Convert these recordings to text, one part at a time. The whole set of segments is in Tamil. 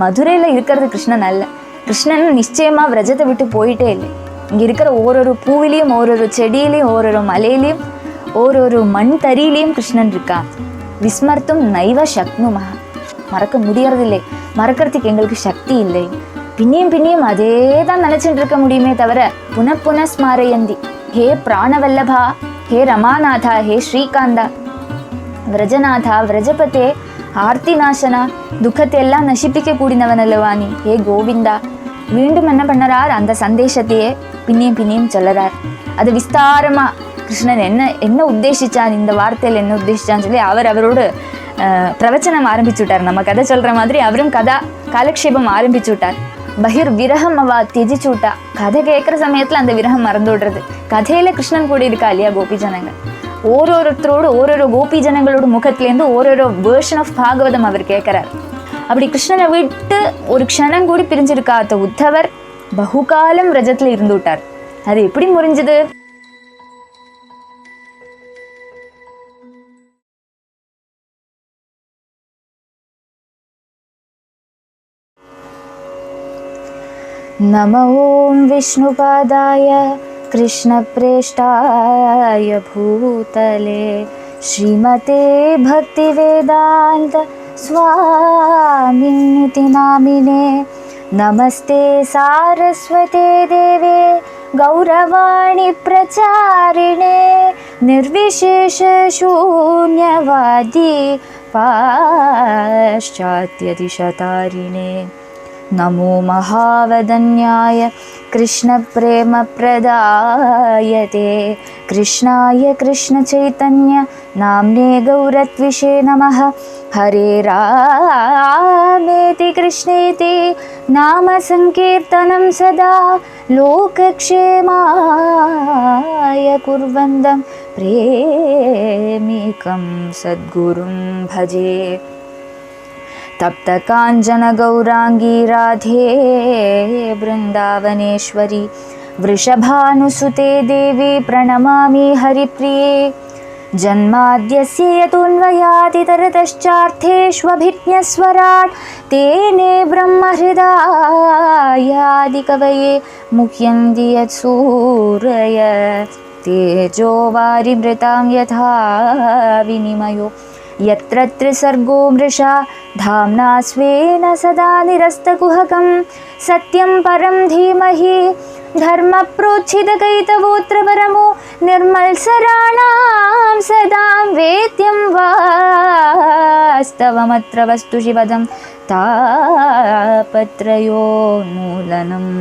மதுரையில் இருக்கிறது கிருஷ்ணன் அல்ல. கிருஷ்ணன் நிச்சயமா விரஜத்தை விட்டு போயிட்டே இல்லை. இங்கே இருக்கிற ஓரொரு பூவிலையும், ஓரொரு செடியிலையும், ஓரொரு மலையிலையும், ஓரொரு மண் தறியிலையும் கிருஷ்ணன் இருக்கா. விஸ்மர்த்தும் நைவ சக்னுமா, மறக்க முடியறதில்லை, மறக்கிறதுக்கு எங்களுக்கு சக்தி இல்லை. பின்னியும் பின்னியும் அதே தான் நினச்சிட்டு இருக்க முடியுமே தவிர புன ஸ்மாரயந்தி. ஹே பிராணவல்லபா, ஹே ரமாநாதா, ஹே ஸ்ரீகாந்தா, விரஜநாதா, விரஜபதே, ஆர்த்திநாசனா, துக்கத்தை எல்லாம் நசிப்பிக்க கூடினவனல்லவா நீ, ஹே கோவிந்தா. மீண்டும் என்ன பண்ணறார், அந்த சந்தேஷத்தையே பின்னியும் பின்னியும் சொல்லறார். அது விஸ்தாரமா கிருஷ்ணன் என்ன உத்தேசிச்சான், இந்த வார்த்தையில் என்ன உத்தேசிச்சான்னு சொல்லி அவரோடு பிரவச்சனம் ஆரம்பிச்சு விட்டார். நம்ம கதை சொல்ற மாதிரி அவரும் காலக்ஷேபம் ஆரம்பிச்சு விட்டார். பகிர் விரகம் அவா தியஜிச்சு விட்டா. கதை கேட்குற சமயத்தில் அந்த விரகம் மறந்து விடுறது. கதையில கிருஷ்ணன் கூட இருக்கா இல்லையா கோபி ஜனங்கள். ஓரோருத்தரோடு ஓரோரோ கோபி ஜனங்களோட முகத்திலேருந்து ஓரோரோ வேர்ஷன் ஆஃப் பாகவதம் அவர் கேட்கிறார். அப்படி கிருஷ்ணனை விட்டு ஒரு க்ஷணம் கூடி பிரிஞ்சிருக்காத உத்தவர் பகுகாலம் ரஜத்துல இருந்து விட்டார். அது எப்படி முறிஞ்சது? நம ஓம் விஷ்ணுபாதாய कृष्णप्रेष्ठाय भूतले श्रीमते भक्तिवेदान्त स्वामिनिति नामिने नमस्ते सारस्वते देवे गौरवाणी प्रचारिणे निर्विशेष शून्यवादी पाश्चात्यदिशतारिणे नमो महावदन्याय कृष्णप्रेमप्रदायते कृष्णाय कृष्णचैतन्य नाम्ने गौरत्विषे नमः। हरे रामेति कृष्णेति नाम संकीर्तनं सदा लोकक्षेमाय कुर्वन्तं प्रेमिकं सद्गुरुं भजे। तप्त काञ्चन गौरांगी राधे वृंदावनेश्वरी वृषभानुसुते देवी प्रणमामि हरिप्रिये। जन्माद्यस्य यतोऽन्वयादितरतश्चार्थेष्वभिज्ञस्वराट् तेने ब्रह्महृदायादिकवये मुह्यन्ति यत्सूरय तेजो वारिमृतां यथा विनिमयो यत्र त्रिसर्गो मृषा धाम्ना स्वेन सदा निरस्तकुहकं सत्यं परं धीमहि धर्मप्रोच्छितकैतवोऽत्र परमो निर्मल्सराणां सदा वेद्यं वास्तवमत्र वस्तु शिवदं तापत्रयोन्मूलनम्।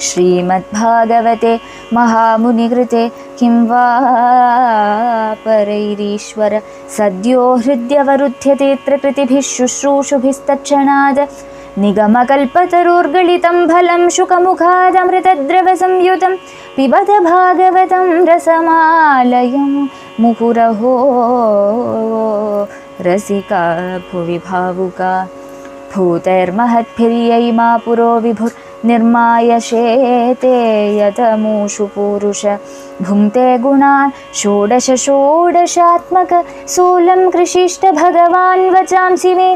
श्रीमद्भागवते महामुनिकृते किं वा परैरीश्वर सद्यो हृद्यवरुध्यतेऽत्र कृतिभिः शुश्रूषुभिस्तत्क्षणात् निगमकल्पतरोर्गलितं फलं शुकमुखादमृतद्रवसंयुतं पिबत भागवतं रसमालयं मुहुरहो रसिका भुवि भावुका भूतैर्महद्भिर्यैमा पुरो विभुर् निर्मायशेते यतमूषु पूरुष भुङ्क्ते गुणान् षोडश षोडशात्मक सोलं कृषिष्ट भगवान् वचांसि मे।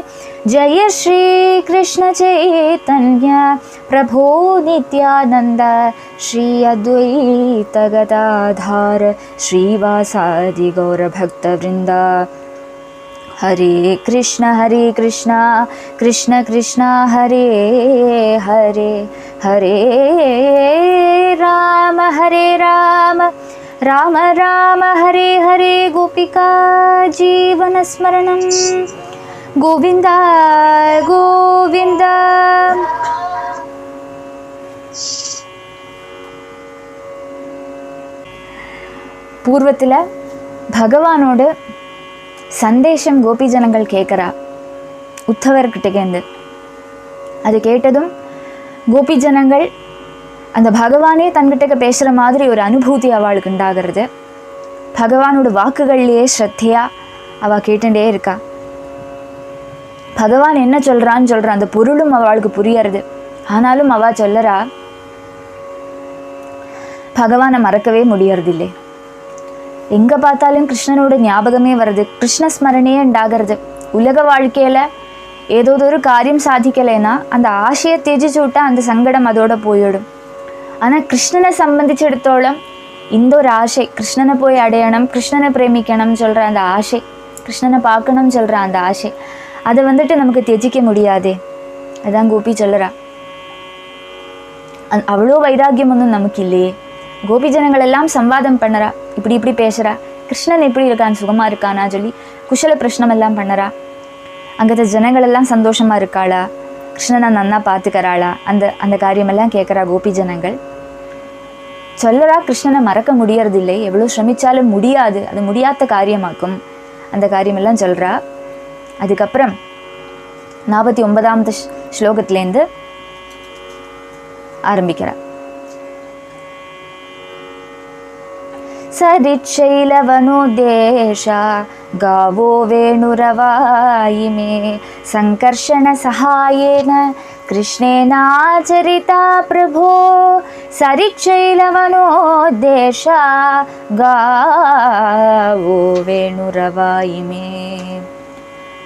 जय श्री कृष्ण चैतन्य प्रभो नित्यानन्द श्री अद्वैत गदाधार श्रीवासादि गौरभक्तवृन्द। हरे कृष्ण कृष्ण कृष्ण हरे हरे हरे राम राम राम हरे हरे गोपिका जीवनस्मरणं गोविंद गोविंद। பூர்வத்தில் பகவானோடு சந்தேஷம் கோபி ஜனங்கள் கேட்குறா உத்தவர்கிட்டேருந்து. அது கேட்டதும் கோபி ஜனங்கள் அந்த பகவானே தன்கிட்ட பேசுகிற மாதிரி ஒரு அனுபூதி அவளுக்கு உண்டாகிறது. பகவானோட வாக்குகள்லேயே ஸ்ரத்தையாக அவள் கேட்டுட்டே இருக்கா. பகவான் என்ன சொல்கிறான்னு சொல்கிறான், அந்த பொருளும் அவளுக்கு புரியறது. ஆனாலும் அவள் சொல்லறா, பகவானை மறக்கவே முடியறதில்லை. எங்கே பார்த்தாலும் கிருஷ்ணனோட ஞாபகமே வருது, கிருஷ்ண ஸ்மரணையே உண்டாகிறது. உலக வாழ்க்கையில் ஏதோதொரு காரியம் சாதிக்கலைன்னா அந்த ஆசையை தியஜிச்சு விட்டா அந்த சங்கடம் அதோட போயிடும். ஆனால் கிருஷ்ணனை சம்பந்திச்சிடத்தோളം இந்த ஒரு ஆசை, கிருஷ்ணனை போய் அடையணும், கிருஷ்ணனை பிரேமிக்கணும்னு சொல்கிற அந்த ஆசை, கிருஷ்ணனை பார்க்கணும்னு சொல்கிற அந்த ஆசை, அதை நமக்கு தியஜிக்க முடியாதே. அதான் கோபி சொல்கிறா. அவ்வளோ வைராக்கியம் ஒன்றும் நமக்கு இல்லையே. கோபி ஜனங்கள் எல்லாம் சம்வாதம் பண்ணுறா, இப்படி இப்படி பேசுகிறா, கிருஷ்ணன் எப்படி இருக்கான், சுகமாக இருக்கானா சொல்லி குஷல பிரஷ்னம் எல்லாம் பண்ணுறா. அங்கே ஜனங்கள் எல்லாம் சந்தோஷமாக இருக்காளா, கிருஷ்ணனை நன்னா பார்த்துக்கிறாளா, அந்த காரியமெல்லாம் கேட்குறா கோபி ஜனங்கள். சொல்லறா கிருஷ்ணனை மறக்க முடியறதில்லை, எவ்வளோ சிரமிச்சாலும் முடியாது, அது முடியாத காரியமாக்கும், அந்த காரியமெல்லாம் சொல்கிறா. அதுக்கப்புறம் 49வது ஸ்லோகத்திலேருந்து ஆரம்பிக்கிறா. सरिच्छैलवनोद्देश गावो वेणुरवायिमे सङ्कर्षणसहायेन कृष्णेनाचरिता प्रभो सरिच्छैलवनोद्देश गावो वेणुरवायिमे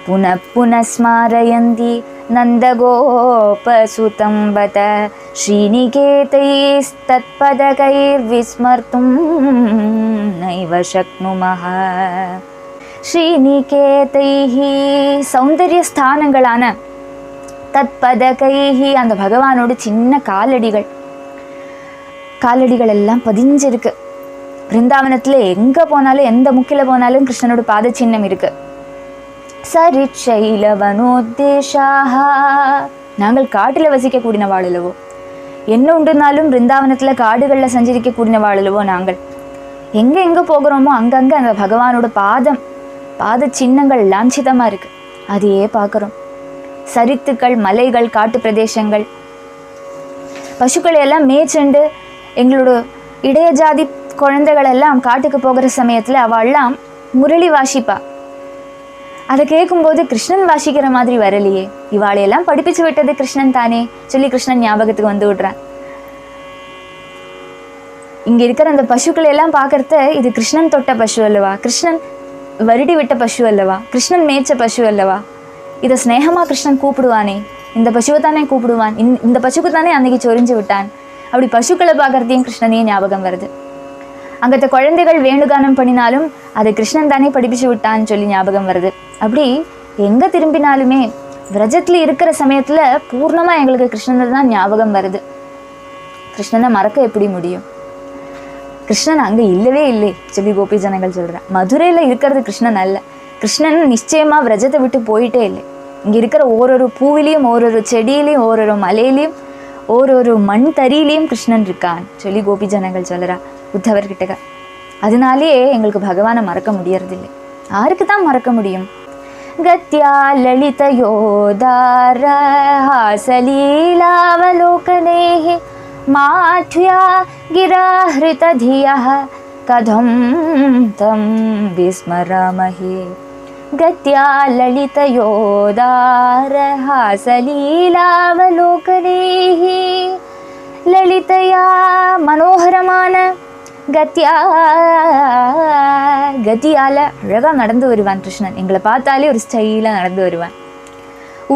पुनः पुनः स्मारयन्ति नन्दगोपसुतं बत श्रीनिकेतैस्तत्पदकैर्विस्मर्तुं नैव शक्नुमः. ஸ்ரீநிகேதைஹ சௌந்தரிய ஸ்தானங்களான தத்பதகைஹ அந்த பகவானோட சின்ன காலடிகள் எல்லாம் பதிஞ்சிருக்கு. பிருந்தாவனத்தில் எங்கே போனாலும் எந்த முக்கில் போனாலும் கிருஷ்ணனோட பாத சின்னம் இருக்கு. சரிச்சைலவனோத்தேஷாக நாங்கள் காட்டில் வசிக்கக்கூடிய வாழலவோ, என்ன உண்டுனாலும் பிருந்தாவனத்தில் காடுகளில் சஞ்சரிக்கக்கூடிய வாழலவோ, நாங்கள் எங்கே போகிறோமோ அங்கங்கே அந்த பகவானோட பாத சின்னங்கள் லாஞ்சிதமாக இருக்கு, அதையே பார்க்குறோம். சரித்துக்கள், மலைகள், காட்டு பிரதேசங்கள், பசுக்களை எல்லாம் மேய்ச்சண்டு எங்களோட இடைய ஜாதி குழந்தைகள் எல்லாம் காட்டுக்கு போகிற சமயத்தில் அவள்லாம் முரளி வாசிப்பா. அதை கேட்கும்போது கிருஷ்ணன் வாசிக்கிற மாதிரி வரலையே, இவாளையெல்லாம் படிப்பிச்சு விட்டது கிருஷ்ணன் தானே சொல்லி கிருஷ்ணன் ஞாபகத்துக்கு வந்து விடுறான். இங்கே இருக்கிற அந்த பசுக்களை எல்லாம் பார்க்கறத இது கிருஷ்ணன் தொட்ட பசு அல்லவா, கிருஷ்ணன் வருடி விட்ட பசு அல்லவா, கிருஷ்ணன் மேய்ச்ச பசு அல்லவா, இதை ஸ்னேகமாக கிருஷ்ணன் கூப்பிடுவானே, இந்த பசுவை தானே கூப்பிடுவான், இந்த பசுக்கு தானே அன்னைக்கு சொரிஞ்சு விட்டான். அப்படி பசுக்களை பார்க்கறதையும் கிருஷ்ணனே ஞாபகம் வருது. அங்கத்த குழந்தைகள் வேணுகானம் பண்ணினாலும் அதை கிருஷ்ணன் தானே படிப்பிச்சு விட்டான்னு சொல்லி ஞாபகம் வருது. அப்படி எங்கே திரும்பினாலுமே விரஜத்தில் இருக்கிற சமயத்தில் பூர்ணமாக எங்களுக்கு கிருஷ்ணனை தான் ஞாபகம் வருது. கிருஷ்ணனை மறக்க எப்படி முடியும்? கிருஷ்ணன் அங்கே இல்லவே இல்லை சொல்லி கோபி ஜனங்கள் சொல்கிறேன். மதுரையில் இருக்கிறது கிருஷ்ணன் அல்ல, கிருஷ்ணன் நிச்சயமாக விரஜத்தை விட்டு போயிட்டே இல்லை. இங்கே இருக்கிற ஓரொரு பூவிலையும், ஓரொரு செடியிலையும், ஓரொரு மலையிலையும், ஓரொரு மண் தறியிலையும் கிருஷ்ணன் இருக்கான் சொல்லி கோபி ஜனங்கள் சொல்கிறா உத்தவர்கிட்ட. அதனாலேயே எங்களுக்கு பகவானை மறக்க முடியறதில்லை. யாருக்கு தான் மறக்க முடியும்? கத்யா லலிதயோதார ஹாசலீலாவலோகனேஹ மாத்யா கிராஹ்ரிததியஹ கதம் தம் விஸ்மராமஹே. கத்யா லலிதயோதார ஹாசலீலாவலோகனேஹ லலிதையா மனோகரமான கத்தியால அழகா நடந்து வருவான் கிருஷ்ணன். எங்களை பார்த்தாலே ஒரு ஸ்டைலா நடந்து வருவான்.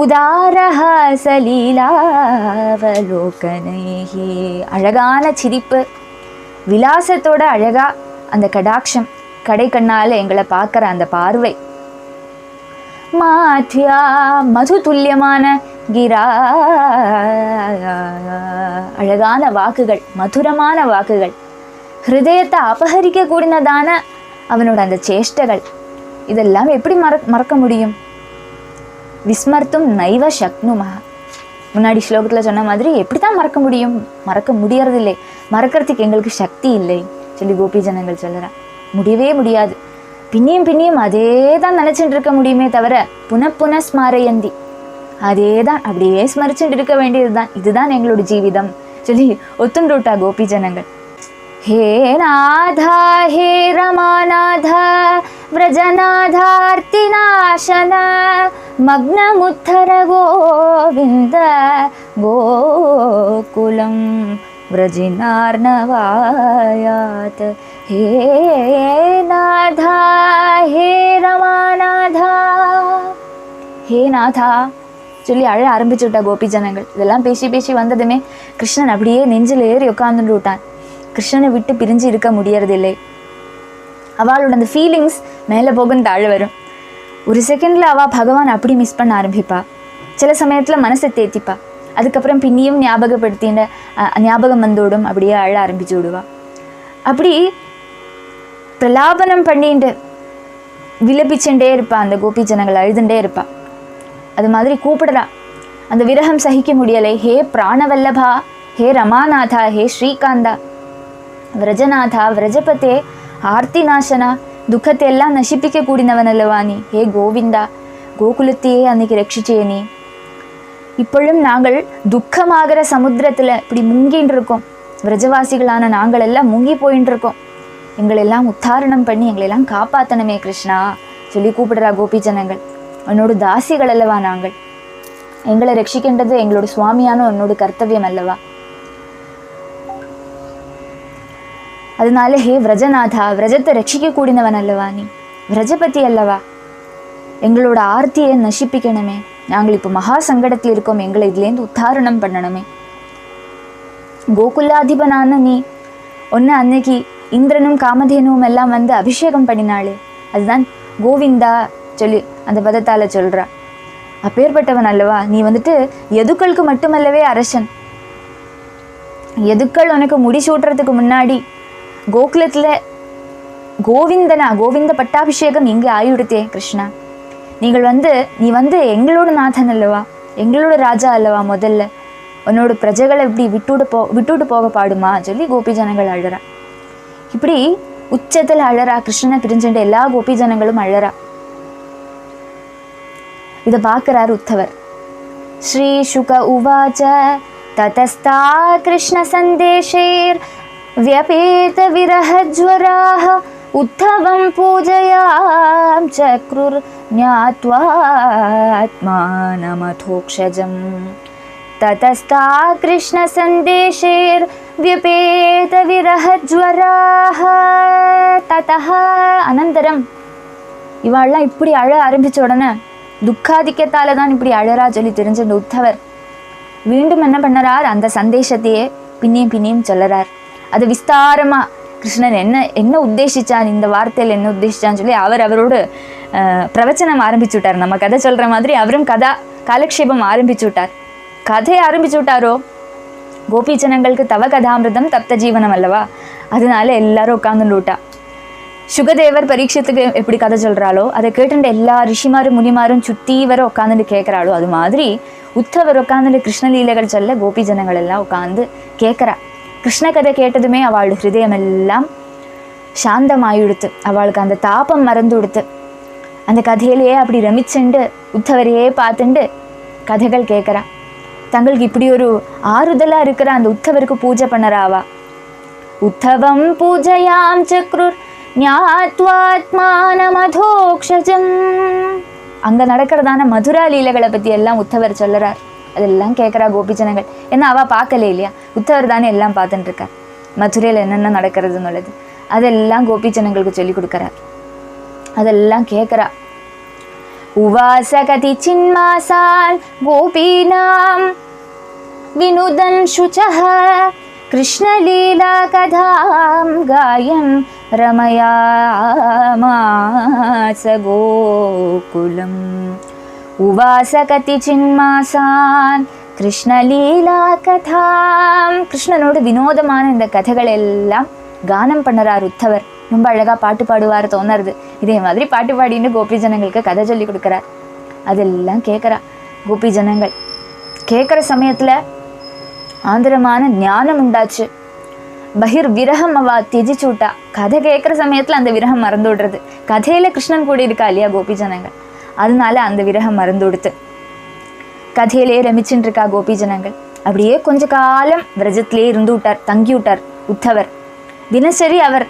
உதாரஹ சலீலாவலோகனைஹி அழகான சிரிப்பு, விலாசத்தோட அழகா அந்த கடாட்சம், கடை கண்ணால எங்களை பார்க்குற அந்த பார்வை. மாத்யா மது துல்லியமான கிரா அழகான வாக்குகள், மதுரமான வாக்குகள், ஹிருதயத்தை அபகரிக்க கூடினதான அவனோட அந்த சேஷ்டைகள், இதெல்லாம் எப்படி மறக்க முடியும்? விஸ்மர்த்தும் நைவ சக்னுமஹ. முன்னாடி ஸ்லோகத்தில் சொன்ன மாதிரி எப்படி தான் மறக்க முடியும்? மறக்க முடியறதில்லை, மறக்கிறதுக்கு எங்களுக்கு சக்தி இல்லை சொல்லி கோபி ஜனங்கள் சொல்லுறா. முடியவே முடியாது. பின்னியும் அதே தான் நினச்சிட்டு இருக்க முடியுமே தவிர புன ஸ்மாரயந்தி, அதே தான் அப்படியே ஸ்மரிச்சுட்டு இருக்க வேண்டியது தான், இதுதான் எங்களோட ஜீவிதம் சொல்லி ஒத்துண்டுட்டா கோபி ஜனங்கள். ஹே நாதா ஹே ரமாநாத விரஜநாதார்த்திநாசன மக்னமுத்தர கோவிந்த கோகுலம் விரஜினார்ணவாயாத். ஹே நாதா ஹே ரமாநாதா, ஹே நாதா சொல்லி அழ ஆரம்பிச்சு விட்டா கோபி ஜனங்கள். இதெல்லாம் பேசி பேசி வந்ததுமே கிருஷ்ணன் அப்படியே நெஞ்சில் ஏறி உட்காந்துட்டு விட்டான். கிருஷ்ணனை விட்டு பிரிஞ்சு இருக்க முடியறதில்லை. அவளோட அந்த ஃபீலிங்ஸ் மேலே போகும் தாழ வரும். ஒரு செகண்டில் அவள் பகவான் அப்படி மிஸ் பண்ண ஆரம்பிப்பா. சில சமயத்தில் மனசை தேத்திப்பா. அதுக்கப்புறம் பின்னியும் ஞாபகப்படுத்தின ஞாபகம் வந்தோடும் அப்படியே அழ ஆரம்பிச்சு விடுவா. அப்படி பிரலாபனம் பண்ணிட்டு விலபிச்சுட்டே இருப்பா. அந்த கோபி ஜனங்கள் அழுதுண்டே இருப்பா. அது மாதிரி கூப்பிடுறா. அந்த விரகம் சகிக்க முடியலை. ஹே பிராணவல்லபா, ஹே ரமாநாதா, ஹே ஸ்ரீகாந்தா, விரஜநாதா, விரஜபதே, ஆர்த்தி நாசனா, துக்கத்தை எல்லாம் நசிப்பிக்க கூடினவனல்லவா நீ. ஹே கோவிந்தா, கோகுலத்தையே அன்னைக்கு ரட்சிச்சே நீ. இப்பொழுதும் நாங்கள் துக்கமாகிற சமுத்திரத்தில் இப்படி முங்கின்னு இருக்கோம். விரஜவாசிகளான நாங்கள் எல்லாம் முங்கி போயின்னு இருக்கோம். எங்களெல்லாம் உத்தாரணம் பண்ணி எங்களெல்லாம் காப்பாற்றணுமே கிருஷ்ணா சொல்லி கூப்பிடுறா கோபி ஜனங்கள். உன்னோட தாசிகள் அல்லவா நாங்கள். எங்களை ரட்சிக்கின்றது எங்களோட சுவாமியான உன்னோட கர்த்தவியம் அல்லவா. அதனால ஹே விரஜநாதா, விரஜத்தை ரட்சிக்க கூடினவன் அல்லவா நீ. விரஜபதி அல்லவா. எங்களோட ஆர்த்தியை நசிப்பிக்கணுமே. நாங்கள் இப்போ மகா சங்கடத்தில் இருக்கோம். எங்களை இதுலேருந்து உத்தாரணம் பண்ணணுமே. கோகுலாதிபனான நீ ஒன்று அன்னைக்கு இந்திரனும் காமதேனுவும் எல்லாம் வந்து அபிஷேகம் பண்ணினாளே, அதுதான் கோவிந்தா சொல்லி அந்த பதத்தால் சொல்கிறா. அப்பேற்பட்டவன் அல்லவா நீ. வந்துட்டு எதுக்களுக்கு மட்டுமல்லவே அரசன். எதுக்கள் உனக்கு முடிசூட்டுறதுக்கு முன்னாடி கோகுலத்தில் கோவிந்த பட்டாபிஷேகம் இங்கே ஆயுடுத்தே கிருஷ்ணா. நீ வந்து எங்களோட நாதன் அல்லவா, எங்களோட ராஜா அல்லவா. முதல்ல உன்னோட பிரஜைகளை இப்படி விட்டுட்டு போக பாடுமா சொல்லி கோபி ஜனங்கள் அழறா. இப்படி உச்சத்தில் அழறா. கிருஷ்ணனை பிரிஞ்சுட்டு எல்லா கோபி ஜனங்களும் அழறா. இதை பார்க்கிறார் உத்தவர். ஸ்ரீ சுக உவாச்ச ததஸ்தா கிருஷ்ண சந்தேஷேர் வியபேத விரஹஜ்வராஹ உத்தவம் பூஜயாம் சக்ருர் ஞாத்வாத்மானமதோக்ஷஜம். ததஸ்தா கிருஷ்ண சந்தேஷேர் வியபேத விரஹஜ்வராஹ. ததஹ அனந்தரம் இவாள்லாம் இப்படி அழ ஆரம்பிச்ச உடனே துக்காதிக்கத்தால தான் இப்படி அழறா சொல்லி தெரிஞ்ச இந்த உத்தவர் மீண்டும் என்ன பண்ணறார், அந்த சந்தேஷத்தையே பின்னியும் சொல்லறார். அது விஸ்தாரமா கிருஷ்ணன் என்ன உத்தேசிச்சான், இந்த வார்த்தையில் என்ன உத்தேசிச்சான்னு சொல்லி அவரோடு பிரவச்சனம் ஆரம்பிச்சு விட்டார். நம்ம கதை சொல்ற மாதிரி அவரும் காலக்ஷேபம் ஆரம்பிச்சு விட்டார். கதையை ஆரம்பிச்சு விட்டாரோ. கோபி ஜனங்களுக்கு தவ கதாமிருதம் தப்த ஜீவனம் அல்லவா. அதனால எல்லாரும் உட்காந்துட்டு விட்டா. சுகதேவர் பரீட்சத்துக்கு எப்படி கதை சொல்கிறாளோ அதை கேட்டுட்டு எல்லா ரிஷிமாரும் முனிமாரும் சுற்றி வர உட்காந்துட்டு கேட்குறாளோ, அது மாதிரி உத்தவர் உட்காந்துட்டு கிருஷ்ணலீலைகள் சொல்ல கோபி ஜனங்கள் எல்லாம் உட்காந்து கேட்குறா. கிருஷ்ண கதை கேட்டதுமே அவள் ஹிருதயம் எல்லாம் சாந்தமாயிடுத்து. அவளுக்கு அந்த தாபம் மறந்து கொடுத்து அந்த கதையிலேயே அப்படி ரமிச்சுண்டு உத்தவரையே பார்த்துண்டு கதைகள் கேட்குறா. தங்களுக்கு இப்படி ஒரு ஆறுதலாக இருக்கிற அந்த உத்தவருக்கு பூஜை பண்ணறாவா. உத்தவம் பூஜையாம் சக்ருர் ஞாத்வாத்மானமதோக்ஷஜம். அங்கே நடக்கிறதான மதுரா லீலைகளை பற்றி எல்லாம் உத்தவர் சொல்லறார். அதெல்லாம் கேட்குறா கோபி ஜனங்கள். ஏன்னா அவள் பார்க்கல இல்லையா, உத்தவர் தானே எல்லாம் பார்த்துட்டு இருக்கார். மதுரையில் என்னென்ன நடக்கிறதுன்னு உள்ளது அதெல்லாம் கோபி ஜனங்களுக்கு சொல்லி கொடுக்குறார். அதெல்லாம் கேட்குறா. உவாசகதி சின்மாசான் கோபீனாம் வினுதன் சுச்சஹ கிருஷ்ணலீலா கதாம் காயன் ரமயாமாச கோகுலம். உவாசகதி சின்மாசான் கிருஷ்ணலீலா கதாம். கிருஷ்ணனோட வினோதமான இந்த கதைகள் எல்லாம் கானம் பண்ணுறார் உத்தவர். ரொம்ப அழகாக பாட்டு பாடுவார் தோணுறது. இதே மாதிரி பாட்டு பாடின்னு கோபி ஜனங்களுக்கு கதை சொல்லி கொடுக்குறார். அதெல்லாம் கேட்குறா கோபி ஜனங்கள். கேட்குற சமயத்தில் ஆந்திரமான ஞானம் உண்டாச்சு. பகிர் விரகம் அவா திஜிச்சு விட்டா. கதை கேட்குற சமயத்தில் அந்த விரகம் மறந்து விடுறது. கதையில் கிருஷ்ணன் கூட இருக்கா இல்லையா கோபி ஜனங்கள், அதனால அந்த விரகம் மறந்து கொடுத்து கதையிலே ரமிச்சுட்டு இருக்கா கோபி ஜனங்கள். அப்படியே கொஞ்ச காலம் விரஜத்திலே இருந்து விட்டார், தங்கி விட்டார் உத்தவர். தினசரி அவர்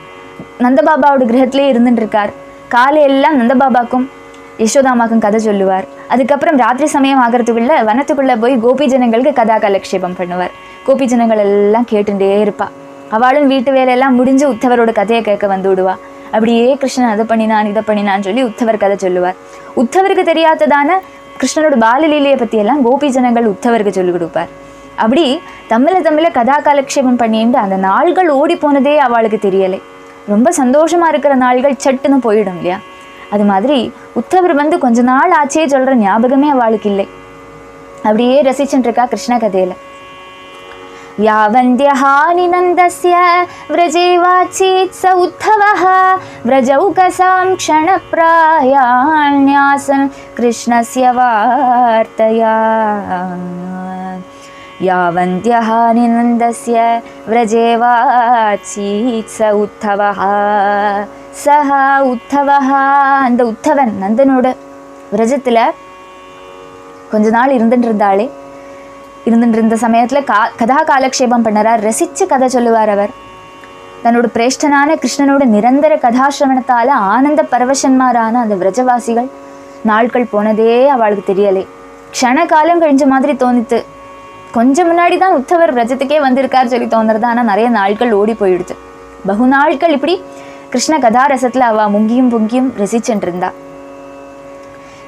நந்தபாபாவோட கிரகத்திலே இருந்துட்டு இருக்கார். காலையெல்லாம் நந்தபாபாக்கும் யசோதாமாக்கும் கதை சொல்லுவார். அதுக்கப்புறம் ராத்திரி சமயம் ஆகிறதுக்குள்ள வனத்துக்குள்ளே போய் கோபி ஜனங்களுக்கு கதா கலக்ஷேபம் பண்ணுவார். கோபி ஜனங்கள் எல்லாம் கேட்டுட்டே இருப்பா. அவளும் வீட்டு வேலையெல்லாம் முடிஞ்சு உத்தவரோட கதையை கேட்க வந்து விடுவா. அப்படியே கிருஷ்ணன் அதை பண்ணினான் இதை பண்ணினான்னு சொல்லி உத்தவர் கதை சொல்லுவார். உத்தவருக்கு தெரியாததான கிருஷ்ணனோட பாலலீலையை பற்றியெல்லாம் கோபி ஜனங்கள் உத்தவருக்கு சொல்லிக் கொடுப்பார். அப்படி தமிழை கதா காலக்ஷேபம் பண்ணிட்டு அந்த நாள்கள் ஓடி போனதே அவளுக்கு தெரியலை. ரொம்ப சந்தோஷமாக இருக்கிற நாள்கள் சட்டுன்னு போயிடும் இல்லையா? அது மாதிரி உத்தவர் வந்து கொஞ்ச நாள் ஆச்சே சொல்கிற ஞாபகமே அவளுக்கு இல்லை. அப்படியே ரசிச்சுட்டு இருக்கா கிருஷ்ண கதையில். யாவந்தியஹானிநந்தஸ்ய व्रजेवाचीत् स उद्धवः व्रजौकसां क्षणप्रायाण्यासन् कृष्णस्य वार्तया. யாவந்தியஹானிநந்தஸ்ய व्रजेवाचीत् स उद्धवः. சஹ உத்தவஹ, அந்த உத்தவன் நந்தனோட விரஜத்தில் கொஞ்ச நாள் இருந்துட்டு இருந்த சமயத்தில் கதா காலக்ஷேபம் பண்ணறார். ரசித்து கதை சொல்லுவார் அவர். தன்னோட பிரேஷ்டனான கிருஷ்ணனோட நிரந்தர கதாசிரவணத்தால் ஆனந்த பரவசன்மாரான அந்த விரஜவாசிகள் நாட்கள் போனதே அவளுக்கு தெரியலை. க்ஷண காலம் கழிஞ்ச மாதிரி தோணித்து. கொஞ்சம் முன்னாடி தான் உத்தவர் விரஜத்துக்கே வந்திருக்கார் சொல்லி தோணுறது. ஆனால் நிறைய நாட்கள் ஓடி போயிடுச்சு. பகு நாட்கள் இப்படி கிருஷ்ண கதாரசத்தில் அவள் முங்கியும் பொங்கியும் ரசிச்சுட்டு இருந்தா.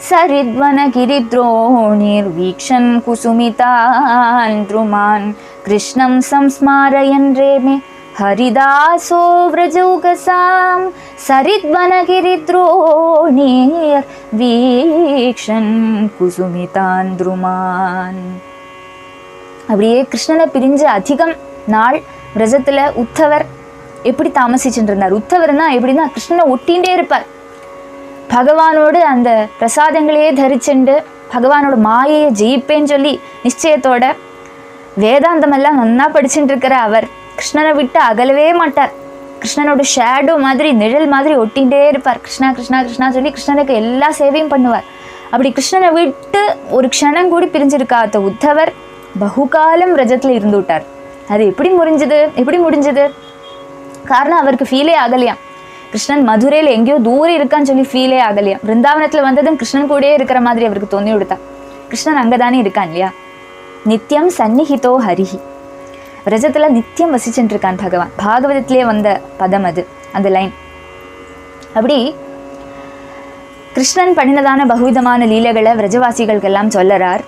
சரித்வனகிரித்ரோணிர்வீக்ஷன் குசுமிதான் த்ருமான் கிருஷ்ணம் சம்ஸ்மாரயன் ரேமே ஹரிதாசோ व्रजौकसां. சரித்வனகிரித்ரோணிர்வீக்ஷன் குசுமிதான் த்ருமான். அப்படியே கிருஷ்ணனை பிரிஞ்சு அதிகம் நாள் விரஜத்தில் உத்தவர் எப்படி தாமசிச்சுட்டு இருந்தார். உத்தவர்னா எப்படின்னா கிருஷ்ணனை ஒட்டிகிட்டே இருப்பார். பகவானோடு அந்த பிரசாதங்களையே தரிச்சுண்டு பகவானோட மாயையை ஜெயிப்பேன்னு சொல்லி நிச்சயத்தோட வேதாந்தமெல்லாம் நன்னா படிச்சுட்டு இருக்கிற அவர் கிருஷ்ணனை விட்டு அகலவே மாட்டார். கிருஷ்ணனோட ஷேடோ மாதிரி நிழல் மாதிரி ஒட்டிகிட்டே இருப்பார். கிருஷ்ணா கிருஷ்ணா கிருஷ்ணா சொல்லி கிருஷ்ணனுக்கு எல்லா சேவையும் பண்ணுவார். அப்படி கிருஷ்ணனை விட்டு ஒரு க்ஷணம் கூடி பிரிஞ்சிருக்காத உத்தவர் பகுகாலம் விரஜத்தில் இருந்து விட்டார். அது எப்படி முடிஞ்சது? காரணம் அவருக்கு ஃபீலே ஆகலையாம். கிருஷ்ணன் மதுரையில் எங்கேயோ தூரம் இருக்கான்னு சொல்லி ஃபீலே ஆகலையாம். பிருந்தாவனத்தில் வந்ததும் கிருஷ்ணன் கூடயே இருக்கிற மாதிரி அவருக்கு தோணி விடுத்தா. கிருஷ்ணன் அங்கே தானே இருக்கான் இல்லையா? நித்தியம் சந்நிஹிதோ ஹரிஹி. விரஜத்தில் நித்தியம் வசிச்சுட்டு இருக்கான் பகவான். பாகவதத்திலே வந்த பதம் அது, அந்த லைன். அப்படி கிருஷ்ணன் பண்ணினதான பகுவிதமான லீலைகளை விரஜவாசிகளுக்கெல்லாம் சொல்லறார்.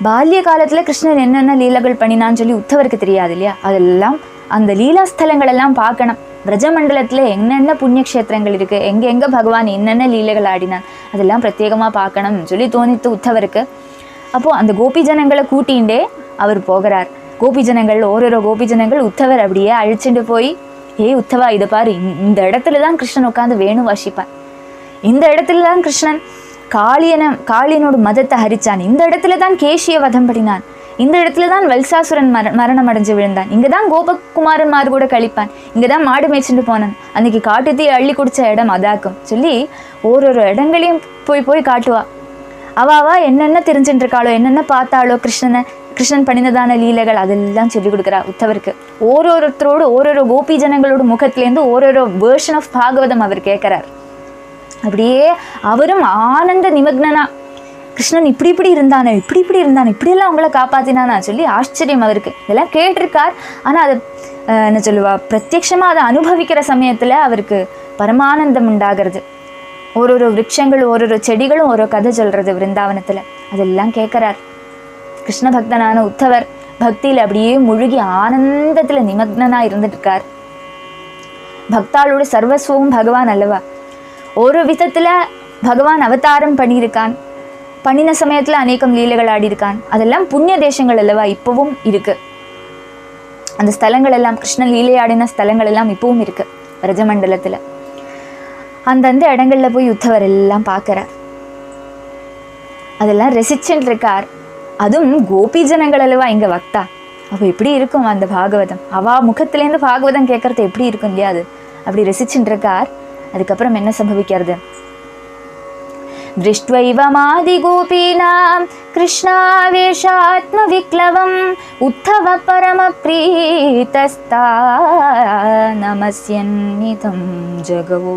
பால்ய காலத்தில் கிருஷ்ணன் என்னென்ன லீலைகள் பண்ணினான்னு சொல்லி உத்தவருக்கு தெரியாது இல்லையா? அதெல்லாம் அந்த லீலாஸ்தலங்கள் எல்லாம் பார்க்கணும். விரஜமண்டலத்தில் என்னென்ன புண்ணியக்ஷேத்திரங்கள் இருக்குது, எங்கே பகவான் என்னென்ன லீலைகள் ஆடினான், அதெல்லாம் பிரத்யேகமாக பார்க்கணும்னு சொல்லி தோணித்து உத்தவருக்கு. அப்போது அந்த கோபி ஜனங்களை கூட்டிகிட்டே அவர் போகிறார். கோபி ஜனங்கள் ஓரோரோ கோபி ஜனங்கள் உத்தவர் அப்படியே அழிச்சுட்டு போய், உத்தவா இதை பாரு, இந்த இடத்துல தான் கிருஷ்ணன் உட்காந்து வேணு வாசிப்பான், இந்த இடத்துல தான் கிருஷ்ணன் காளியனோட மதத்தை ஹரிச்சான், இந்த இடத்துல தான் கேஷிய வதம் பண்ணினான், இந்த இடத்துல தான் வல்சாசுரன் மரணம் அடைஞ்சு விழுந்தான், இங்கே தான் கோபகுமாரன்மார் கூட கழிப்பான், இங்கே தான் மாடு மேய்ச்சிட்டு போனான், அன்றைக்கி காட்டுத்தீ அள்ளி குடித்த இடம் அதாக்கும் சொல்லி ஓரொரு இடங்களையும் போய் காட்டுவா. அவா என்னென்ன தெரிஞ்சுட்டு இருக்காளோ, என்னென்ன பார்த்தாளோ கிருஷ்ணன் பண்ணினதான லீலைகள் அதெல்லாம் சொல்லிக் கொடுக்குறா உத்தவருக்கு. ஓரோருத்தரோடு ஓரோரோ கோபி ஜனங்களோட முகத்துலேருந்து ஓரோரோ வேர்ஷன் ஆஃப் பாகவதம் அவர் கேட்குறார். அப்படியே அவரும் ஆனந்த நிமக்னனா, கிருஷ்ணன் இப்படி இருந்தானே, இப்படியெல்லாம் அவங்கள காப்பாற்றினானா சொல்லி ஆச்சரியம் அவருக்கு. இதெல்லாம் கேட்டிருக்கார். ஆனால் அதை என்ன சொல்லுவா, பிரத்யட்சமாக அதை அனுபவிக்கிற சமயத்தில் அவருக்கு பரமானந்தம் உண்டாகிறது. ஓரோரோ விருட்சங்கள் ஓரோரோ செடிகளும் ஓரோ கதை சொல்கிறது விருந்தாவனத்தில், அதெல்லாம் கேட்குறார். கிருஷ்ண பக்தனான உத்தவர் பக்தியில் அப்படியே முழுகி ஆனந்தத்தில் நிமக்னனாக இருந்துட்டு இருக்கார். பக்தாளோட சர்வஸ்வம் பகவான் அல்லவா. ஒரு விதத்தில் பகவான் அவதாரம் பண்ணியிருக்கான், பண்ணின சமயத்தில் அநேகம் லீலைகள் ஆடியிருக்கான். அதெல்லாம் புண்ணிய தேசங்கள் அல்லவா, இப்போவும் இருக்குது. அந்த ஸ்தலங்கள் எல்லாம், கிருஷ்ணன் லீலையாடின ஸ்தலங்கள் எல்லாம் இப்போவும் இருக்குது பிரஜமண்டலத்தில். அந்தந்த இடங்களில் போய் உத்தவர் எல்லாம் பார்க்குறார், அதெல்லாம் ரசிச்சுட்டு இருக்கார். அதுவும் கோபி ஜனங்கள் அல்லவா இங்கே வக்தா. அப்போ எப்படி இருக்கும் அந்த பாகவதம், அவா முகத்துலேருந்து பாகவதம் கேட்கறது எப்படி இருக்கும் இல்லையா? அது அப்படி ரசிச்சுட்டு இருக்கார். அதுக்கப்புறம் என்ன சம்பவிக்கிறது? திருஷ்ட்வைவ மாதி கோபீனாம் கிருஷ்ணாவேஷாத்ம விக்லவம் உத்தவ பரம பிரீதஸ்தா நமஸ்யன்னிதம் ஜகவோ.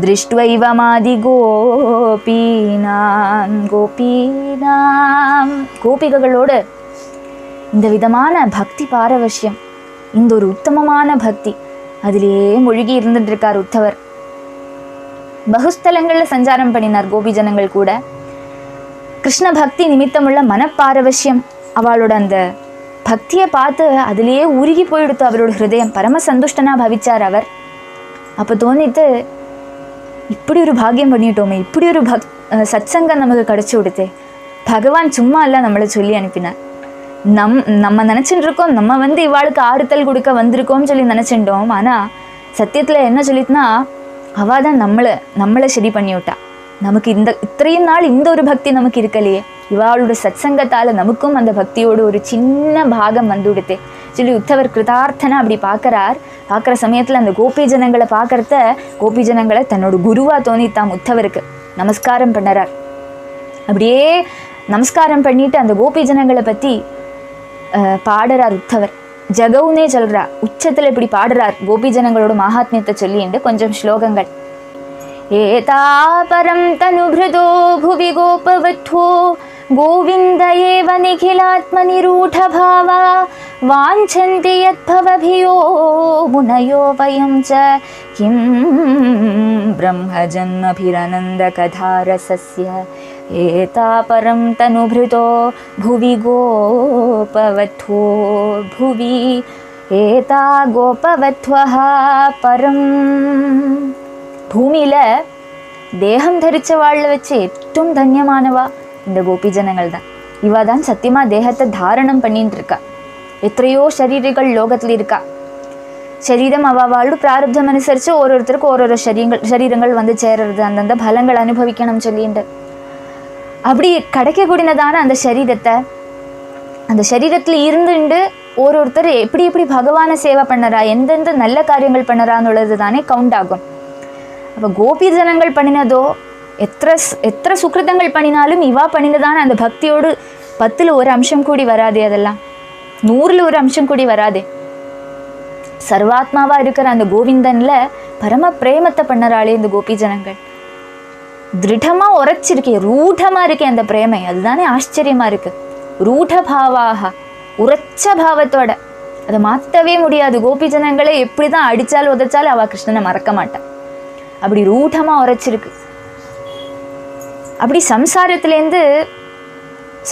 திருஷ்ட்வைவ மாதி கோபீனாம் கோபிகளோடு இந்த விதமான பக்தி பாரவசியம், இந்த ஒரு உத்தமமான பக்தி, அதிலேயே மூழ்கி இருந்துட்டு இருக்கார் உத்தவர். பகுஸ்தலங்களில் சஞ்சாரம் பண்ணினார் கோபி ஜனங்கள் கூட. கிருஷ்ண பக்தி நிமித்தமுள்ள மனப்பாரவசியம், அவளோட அந்த பக்தியை பார்த்து அதிலேயே உருகி போயிடுத்து அவரோட ஹிருதயம். பரம சந்துஷ்டனா பவிச்சார் அவர். அப்போ தோணித்து, இப்படி ஒரு பாக்கியம் பண்ணிட்டோமே, இப்படி ஒரு சத்சங்கம் நமக்கு கிடச்சி விடுத்தே. பகவான் சும்மா இல்லை நம்மளை சொல்லி அனுப்பினார். நம்ம நினச்சிட்டு இருக்கோம், நம்ம இவாளுக்கு ஆறுதல் கொடுக்க வந்திருக்கோம்னு சொல்லி நினச்சிட்டோம். ஆனால் சத்தியத்தில் என்ன சொல்லிட்டுனா, அவள் தான் நம்மளை சரி பண்ணி விட்டா. நமக்கு இத்தனையும் நாள் இந்த ஒரு பக்தி நமக்கு இருக்கலையே, இவாளோட சத்சங்கத்தால் நமக்கும் அந்த பக்தியோட ஒரு சின்ன பாகம் வந்துவிடுத்தே சொல்லி உத்தவர் கிருதார்த்தனை அப்படி பார்க்குற சமயத்தில் அந்த கோபி ஜனங்களை பார்க்குறத, கோபி ஜனங்களை தன்னோட குருவாக தோணித்தாம் உத்தவருக்கு நமஸ்காரம் பண்ணுறார். அப்படியே நமஸ்காரம் பண்ணிட்டு அந்த கோபி ஜனங்களை பற்றி பாடுறார் உத்தவர். ஜகவுனே சொல்றா, உச்சத்தில் இப்படி பாடுறார் கோபி ஜனங்களோட மகாத்மியத்தை சொல்லிண்டு கொஞ்சம் ஸ்லோகங்கள். ஏதாபரம் தனுபிருதோ புவி கோபவத்வோ கோவிந்த ஏவ நிகிலாத்மநிரூடபாவா வாஞ்சந்தி யத்பவபியோ முனயோ வயம் ச கிம் பிரம்மஜன்மபிரனந்தகதாரசஸ்ய ஏதாபரம் தனுபிருதோ புவி கோபவத்வோ புவி ஏதா கோபவத்வஹ பரம். பூமியில் தேகம் தரிச்ச வாழ வச்சு ഏറ്റവും தன்யமானவா இந்த கோபி ஜனங்கள் தான். இவா தான் சத்தியமாக தேகத்தை தாரணம் பண்ணிட்டு இருக்கா. எத்தனையோ சரீரங்கள் லோகத்தில் இருக்கா. சரீரம் அவாவோட பிராரப்தம் அனுசரித்து ஒருத்தருக்கு ஒரு சரீரங்கள் வந்து சேருறது, அந்தந்த பலங்கள் அனுபவிக்கணும் சொல்லிட்டு அப்படி கிடைக்கக்கூடியதான அந்த சரீரத்தில் இருந்துட்டு ஒருத்தர் எப்படி எப்படி பகவானை சேவை பண்ணறா, எந்தெந்த நல்ல காரியங்கள் பண்ணறான்னுள்ளது தானே கவுண்ட் ஆகும். அப்போ கோபி ஜனங்கள் பண்ணினதோ எத்தனை சுக்கிருதங்கள் பண்ணினாலும் இவா பண்ணினதான அந்த பக்தியோடு 10ல் ஒரு அம்சம் கூடி வராதே, அதெல்லாம் 100ல் ஒரு அம்சம் கூடி வராதே. சர்வாத்மாவா இருக்கிற அந்த கோவிந்தன்ல பரம பிரேமத்தை பண்ணறாளே இந்த கோபி ஜனங்கள். திருடமா உரைச்சிருக்கே, ரூடமா இருக்கே அந்த பிரேமை, அதுதானே ஆச்சரியமா இருக்கு. ரூடபாவாக, உரைச்ச பாவத்தோட, அதை மாற்றவே முடியாது. கோபி ஜனங்களை எப்படிதான் அடிச்சாலும் உதைச்சாலும் அவ கிருஷ்ணனை மறக்க மாட்டான். அப்படி ரூடமா உரைச்சிருக்கு. அப்படி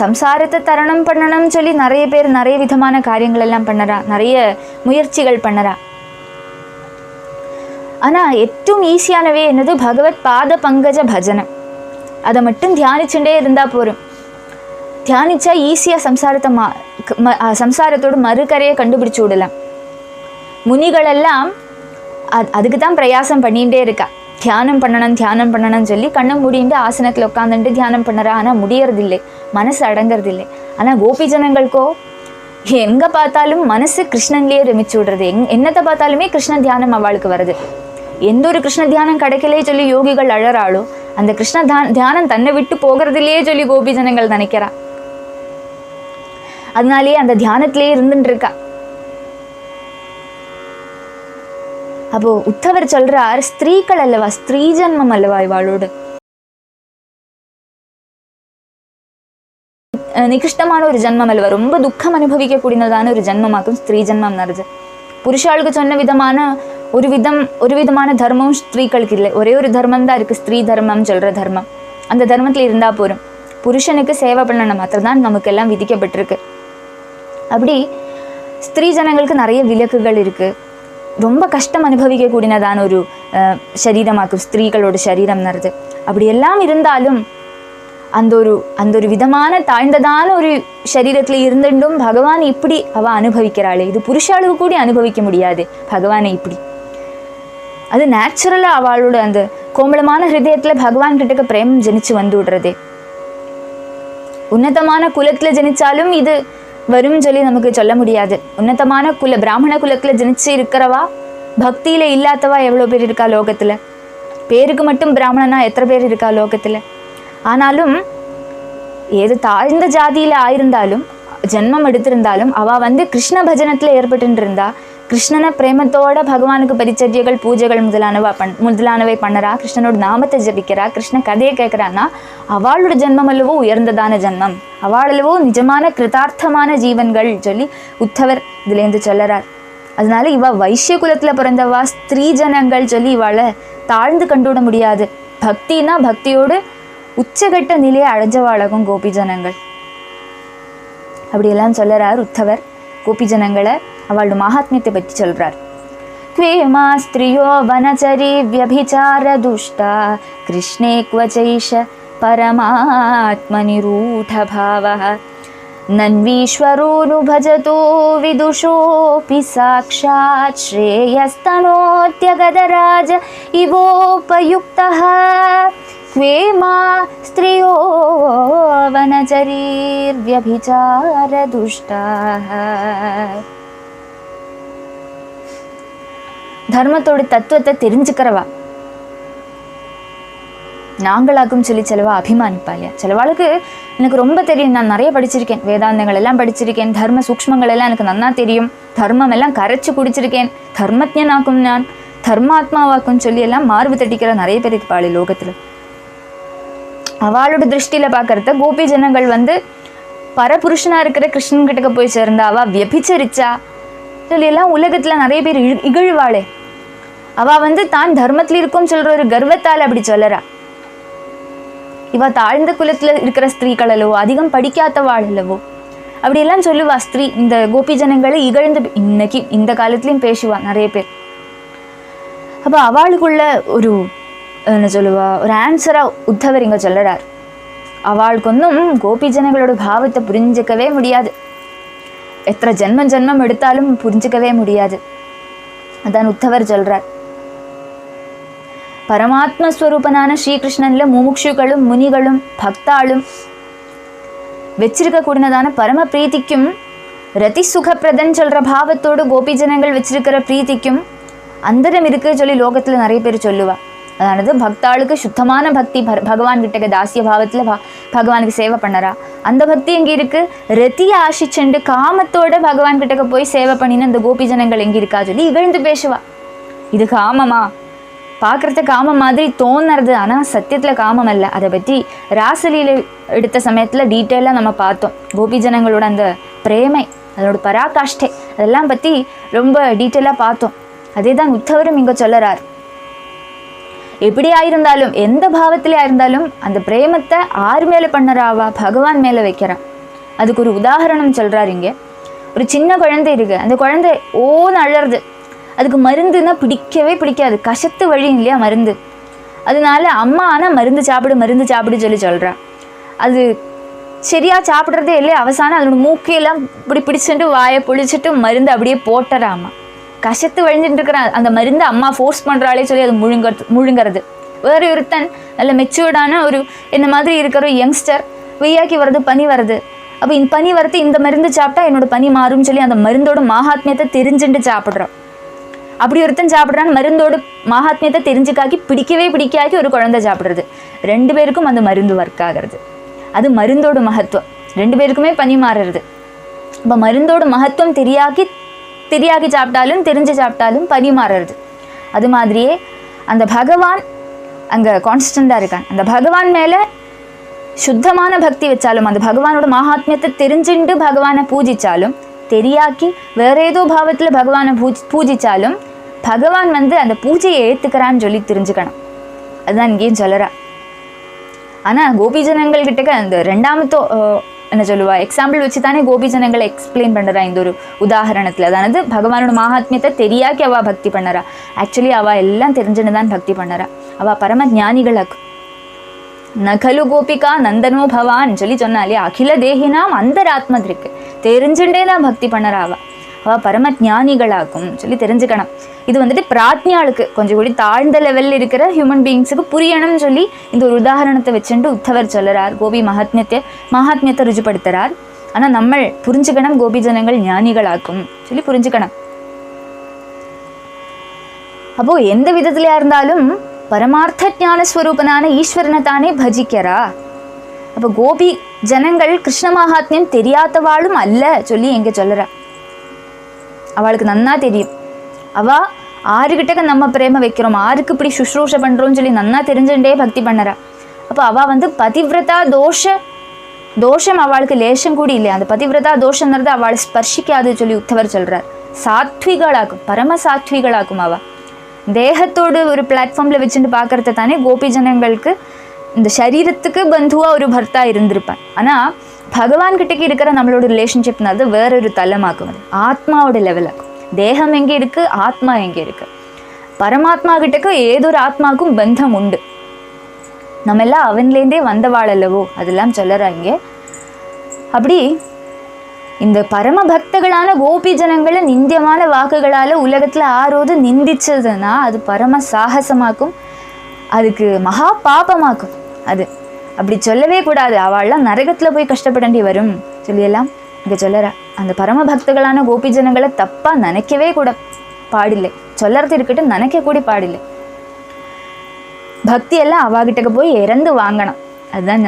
சம்சாரத்தை தரணம் பண்ணணும்னு சொல்லி நிறைய பேர் நிறைய விதமான காரியங்கள் எல்லாம் பண்ணறா, நிறைய முயற்சிகள் பண்ணறா. ஆனால் ഏറ്റവും ஈஸியானவே என்னது பகவத் பாத பங்கஜ பஜனம். அதை மட்டும் தியானிச்சுட்டே இருந்தால் போரும். தியானிச்சா ஈஸியாக சம்சாரத்தோட மறுக்கரையை கண்டுபிடிச்சு விடலாம். முனிகளெல்லாம் அதுக்கு தான் பிரயாசம் பண்ணிகிட்டே இருக்கா. தியானம் பண்ணணும்னு சொல்லி கண்ணை மூடிட்டு ஆசனத்தில் உட்காந்துட்டு தியானம் பண்ணுறா. ஆனால் முடியறதில்லை, மனசு அடங்கிறதில்லை. ஆனால் கோபி ஜனங்களுக்கோ எங்கே பார்த்தாலும் மனசு கிருஷ்ணன்லேயே ரமிச்சு விடுறது. என்னத்தை பார்த்தாலுமே கிருஷ்ண தியானம் அவளுக்கு வருது. எந்த ஒரு கிருஷ்ண தியானம் கிடைக்கலே சொல்லி யோகிகள் அழறாளோ, அந்த கிருஷ்ண தியானம் தன்னை விட்டு போகிறதுலையே சொல்லி கோபி ஜனங்கள் நினைக்கிறா. அதனாலேயே அந்த தியானத்திலேயே இருந்துட்டு இருக்கா. அப்போ உத்தவர் சொல்றார், ஸ்திரீகள் அல்லவா, ஸ்திரீ ஜன்மம் அல்லவா இவாளோடு நிகிருஷ்டமான ஒரு ஜன்மம் அல்லவா, ரொம்ப துக்கம் அனுபவிக்க கூடியதான ஒரு ஜன்மமாக்கும் ஸ்திரீ ஜன்மம் நடது. புருஷாளுக்கு சொன்ன விதமான ஒரு விதமான தர்மம் ஸ்திரீகளுக்கு இல்லை. ஒரே ஒரு தர்மம் தான் இருக்கு, ஸ்திரீ தர்மம் சொல்ற தர்மம். அந்த தர்மத்தில் இருந்தா போரும். புருஷனுக்கு சேவை பண்ணணும் மாத்திரம் தான் நமக்கு எல்லாம் விதிக்கப்பட்டிருக்கு. அப்படி ஸ்திரீ ஜனங்களுக்கு நிறைய விலக்குகள் இருக்கு. ரொம்ப கஷ்டம் அனுபவிக்க கூடியதான ஒரு சரீரமாக்கும் ஸ்திரீகளோட சரீரம் நடது. அப்படி எல்லாம் இருந்தாலும் அந்த ஒரு விதமான தாழ்ந்ததான ஒரு சரீரத்தில் இருந்துட்டும் பகவான் இப்படி அவ அனுபவிக்கிறாளே, இது புருஷாளுக்கு கூட அனுபவிக்க முடியாது பகவானை இப்படி. அது நேச்சுரலாக அவளோட அந்த கோமளமான ஹிருதயத்தில் பகவான் கிட்டக்க பிரேமம் ஜனிச்சு வந்து விடுறதே. உன்னதமான குலத்தில் ஜனிச்சாலும் இது வரும் சொல்லி நமக்கு சொல்ல முடியாது. உன்னதமான பிராமண குலத்தில் ஜனிச்சு இருக்கிறவா பக்தியில இல்லாதவா எவ்வளோ பேர் இருக்கா லோகத்தில். பேருக்கு மட்டும் பிராமணனா எத்தனை பேர் இருக்கா லோகத்தில். ஆனாலும் ஏது தாழ்ந்த ஜாதியில் ஆயிருந்தாலும் ஜென்மம் எடுத்திருந்தாலும் அவள் கிருஷ்ண பஜனத்தில் ஏற்பட்டு இருந்தா, கிருஷ்ணனை பிரேமத்தோட பகவானுக்கு பரிச்சர்யைகள் பூஜைகள் முதலானவை பண்ணறா, கிருஷ்ணனோட நாமத்தை ஜபிக்கிறா, கிருஷ்ண கதையை கேட்குறான்னா அவளோட ஜென்மம் அல்லவோ உயர்ந்ததான ஜென்மம், அவளவோ நிஜமான கிருதார்த்தமான ஜீவன்கள் சொல்லி உத்தவர் இதுலேருந்து சொல்லறார். அதனால இவ வைஷ்ய குலத்தில் பிறந்தவா, ஸ்திரீ ஜனங்கள் சொல்லி இவாளை தாழ்ந்து கண்டுவிட முடியாது. பக்தினா பக்தியோடு உச்சகட்ட நிலையை அடைஞ்சவாழகும் கோபி ஜனங்கள். அப்படியெல்லாம் சொல்லுறார் உத்தவர். கோபி ஜனங்களை அவளோட மகாத்மியத்தை பற்றி சொல்றார். क्वेमा स्त्रियो वनचरी व्यभिचार दुष्टा कृष्णे क्वचैष परमात्मनिरूढभावः नन्वीश्वरोऽनु भजतो विदुषोऽपि साक्षात् श्रेयस्तनोत्यगदराज इवोपयुक्तः क्वेमा स्त्रियो वनचरीर्व्यभिचार दुष्टाः. தர்மத்தோட தத்துவத்தை தெரிஞ்சுக்கிறவா நாங்களாக்கும் சொல்லி சிலவா அபிமானிப்பா இல்லையா. சிலவாளுக்கு எனக்கு ரொம்ப தெரியும், நான் நிறைய படிச்சிருக்கேன், வேதாந்தங்கள் எல்லாம் படிச்சிருக்கேன், தர்ம சூக்ஷ்மங்கள் எல்லாம் எனக்கு நன்னா தெரியும், தர்மம் எல்லாம் கரைச்சு குடிச்சிருக்கேன், தர்மஜனாக்கும் நான் தர்மாத்மாவாக்கும் சொல்லி எல்லாம் மார்பு தட்டிக்கிற நிறைய பேர் இருப்பாள் லோகத்துல. அவளோட திருஷ்டியில பார்க்கறத கோபி ஜனங்கள் பரபுருஷனா இருக்கிற கிருஷ்ணன் கிட்டக்க போய் சேர்ந்தா அவ வியபிச்சரிச்சா சொல்லி எல்லாம் உலகத்துல நிறைய பேர் இகழ்வாளே. அவ தான் தர்மத்துல இருக்கும் சொல்ற ஒரு கர்வத்தால் அப்படி சொல்லறா. இவ தாழ்ந்த குலத்துல இருக்கிற ஸ்திரீகளோ அதிகம் படிக்காதவாள் அல்லவோ அப்படியெல்லாம் சொல்லுவா ஸ்திரீ. இந்த கோபி ஜனங்களை இகழ்ந்து இன்னைக்கு இந்த காலத்துலயும் பேசுவா நிறைய பேர். அப்ப அவளுக்குள்ள ஒரு என்ன சொல்லுவா ஒரு ஆன்சரா உத்தவர் இங்க சொல்லறார். அவளுக்கு ஒன்றும் கோபி ஜனங்களோட பாவத்தை புரிஞ்சுக்கவே முடியாது, எத்தனை ஜென்மம் எடுத்தாலும் புரிஞ்சுக்கவே முடியாது. அதான் உத்தவர் சொல்றார். பரமாத்மஸ்வரூபனான ஸ்ரீகிருஷ்ணன்ல முமுட்சுகளும் முனிகளும் பக்தாளும் வச்சிருக்க கூடினதான பரம பிரீத்திக்கும் ரதி சுகப்பிரதன் சொல்ற பாவத்தோடு கோபி ஜனங்கள் வச்சிருக்கிற பிரீத்திக்கும் அந்தரம் இருக்கு சொல்லி லோகத்துல நிறைய பேர் சொல்லுவா. அதானது பக்தாளுக்கு சுத்தமான பக்தி, பகவான் கிட்ட தாசிய பாவத்துல பகவானுக்கு சேவை பண்ணறா. அந்த பக்தி எங்க இருக்கு? ரத்தியை ஆசிச்சுண்டு காமத்தோட பகவான் கிட்டக்க போய் சேவை பண்ணின்னு அந்த கோபி ஜனங்கள் எங்க இருக்கா சொல்லி இகழ்ந்து பேசுவா. இது காமமா? பார்க்குறத காமம் மாதிரி தோணுறது, ஆனால் சத்தியத்தில் காமம் அல்ல. அதை பற்றி ராசலீலை எடுத்த சமயத்தில் டீட்டெயிலாக நம்ம பார்த்தோம். கோபி ஜனங்களோட அந்த பிரேமை, அதோட பராகாஷ்டை, அதெல்லாம் பற்றி ரொம்ப டீட்டெயிலாக பார்த்தோம். அதே தான் உத்தவரும் இங்கே சொல்லறார். எப்படியா இருந்தாலும் எந்த பாவத்திலே இருந்தாலும் அந்த பிரேமத்தை ஆறு மேலே பண்ணறாவா? பகவான் மேலே வைக்கிறா. அதுக்கு ஒரு உதாரணம் சொல்கிறார் இங்கே. ஒரு சின்ன குழந்தை இருக்கு, அந்த குழந்தை ஓன்னு அழறது. அதுக்கு மருந்துன்னா பிடிக்கவே பிடிக்காது, கசத்து வழி இல்லையா மருந்து. அதனால அம்மா ஆனால் மருந்து சாப்பிடு சொல்லி சொல்கிறா. அது சரியாக சாப்பிட்றதே இல்லையா. அவசானம் அதோட மூக்கையெல்லாம் இப்படி பிடிச்சிட்டு வாயை பொழிச்சிட்டு மருந்து அப்படியே போட்டுறா. அம்மா கசத்து வழிஞ்சிட்டு இருக்கிற அந்த மருந்து அம்மா ஃபோர்ஸ் பண்ணுறாளே சொல்லி அது முழுங்கிறது. வேறு ஒருத்தன் நல்ல மெச்சூர்டான ஒரு என்ன மாதிரி இருக்கிற ஒரு யங்ஸ்டர் வெய்யாக்கி வருது, பனி வருது. அப்போ இந்த பனி வரது இந்த மருந்து சாப்பிட்டா என்னோட பனி மாறும்னு சொல்லி அந்த மருந்தோட மகாத்மியத்தை தெரிஞ்சுட்டு சாப்பிட்றோம். அப்படி ஒருத்தன் சாப்பிட்றான்னு மருந்தோட மகாத்மியத்தை தெரிஞ்சுக்காக்கி பிடிக்காக்கி ஒரு குழந்தை சாப்பிட்றது. ரெண்டு பேருக்கும் அந்த மருந்து ஒர்க் ஆகிறது. அது மருந்தோட மகத்துவம். ரெண்டு பேருக்குமே பனி மாறுறது. இப்போ மருந்தோட மகத்துவம் தெரியாக்கி சாப்பிட்டாலும் தெரிஞ்சு சாப்பிட்டாலும் பனி மாறுறது. அது மாதிரியே அந்த பகவான் அங்கே கான்ஸ்டண்டாக இருக்கான். அந்த பகவான் மேலே சுத்தமான பக்தி வச்சாலும், அந்த பகவானோட மகாத்மியத்தை தெரிஞ்சுண்டு பகவானை பூஜிச்சாலும், தெரியாக்கி வேற ஏதோ பாவத்தில் பகவானை பூஜிச்சாலும் பகவான் அந்த பூஜையை ஏற்றுக்கிறான்னு சொல்லி தெரிஞ்சுக்கணும். அதுதான் இங்கேயும் சொல்லறா. ஆனால் கோபி ஜனங்கள் கிட்டக்க அந்த ரெண்டாமத்தோ என்ன சொல்லுவா எக்ஸாம்பிள் வச்சு தானே கோபி ஜனங்களை எக்ஸ்பிளைன் பண்ணுறா இந்த ஒரு உதாரணத்தில். அதானது பகவானோட மகாத்மியத்தை தெரியாக்கி அவள் பக்தி பண்ணறா. ஆக்சுவலி அவள் எல்லாம் தெரிஞ்சுன்னு தான் பக்தி பண்ணறா. அவள் பரம ஞானிகளாக்கு. நகலு கோபிகா நந்தனோ பவான் சொல்லி சொன்னாலே அகில தேகினாம் அந்தராத்ம இருக்கு. தெரிஞ்சுட்டே தான் பக்தி பண்ணறா. அவள் பரம ஞானிகளாக்கும் சொல்லி தெரிஞ்சுக்கணும். இது பிராஜ்ஞாளுக்கு கொஞ்சம் கூடி தாழ்ந்த லெவலில் இருக்கிற ஹியூமன் பீயிங்ஸுக்கு புரியணும்னு சொல்லி இந்த ஒரு உதாரணத்தை வச்சுட்டு உத்தவர் சொல்லுறார். கோபி மகாத்மியத்தை ருஜுப்படுத்துறார். ஆனால் நம்ம புரிஞ்சுக்கணும், கோபி ஜனங்கள் ஞானிகளாக்கும் சொல்லி புரிஞ்சுக்கணும். அப்போ எந்த விதத்திலையா இருந்தாலும் பரமார்த்த ஞான ஸ்வரூபனான ஈஸ்வரனை தானே பஜிக்கிறா. அப்போ கோபி ஜனங்கள் கிருஷ்ண மகாத்மியம் தெரியாதவாளும் அல்ல சொல்லி எங்க சொல்லுறா. அவளுக்கு நன்னா தெரியும். அவள் ஆறுகிட்ட நம்ம பிரேம வைக்கிறோம், ஆருக்கு இப்படி சுஷ்ரூஷ பண்ணுறோம்னு சொல்லி நன்னா தெரிஞ்சுட்டே பக்தி பண்ணறா. அப்போ அவள் பதிவிரதா தோஷம் அவளுக்கு லேசம் கூடி இல்லையா. அந்த பதிவிரதா தோஷங்கிறது அவளை ஸ்பர்ஷிக்காது சொல்லி உத்தவர் சொல்கிறார். சாத்விகளாக்கும், பரம சாத்விகளாக்கும். அவள் தேகத்தோடு ஒரு பிளாட்ஃபார்மில் வச்சுட்டு பார்க்கறத தானே கோபி ஜனங்களுக்கு இந்த சரீரத்துக்கு பந்துவாக ஒரு பர்த்தா இருந்திருப்பான். ஆனால் பகவான்கிட்டக்கு இருக்கிற நம்மளோட ரிலேஷன்ஷிப்னால வேறொரு தலமாக்கும். அது ஆத்மாவோட லெவலாக்கும். தேகம் எங்கே இருக்குது, ஆத்மா எங்கே இருக்குது. பரமாத்மா கிட்டக்கு ஏதொரு ஆத்மாவுக்கும் பந்தம் உண்டு. நம்ம எல்லாம் அவன்லேருந்தே வந்தவாள் அல்லவோ, அதெல்லாம் சொல்லறாங்க. அப்படி இந்த பரம பக்தர்களான கோபி ஜனங்களை நிந்தியமான வாக்குகளால் உலகத்தில் ஆரோது நிந்திச்சதுன்னா அது பரம சாகசமாக்கும், அதுக்கு மகா பாபமாக்கும். அது அப்படி சொல்லவே கூடாது. அவள்லாம் நரகத்தில் போய் கஷ்டப்படண்டி வரும் சொல்லியெல்லாம் இங்கே சொல்லறா. அந்த பரம பக்தர்களான கோபி ஜனங்களை தப்பாக நினைக்கவே கூட பாடில்லை. சொல்லறது இருக்கட்டும், நினைக்க கூட பாடில்லை. பக்தி எல்லாம் அவாகிட்டக்கு போய் இறந்து வாங்கணும். அதுதான்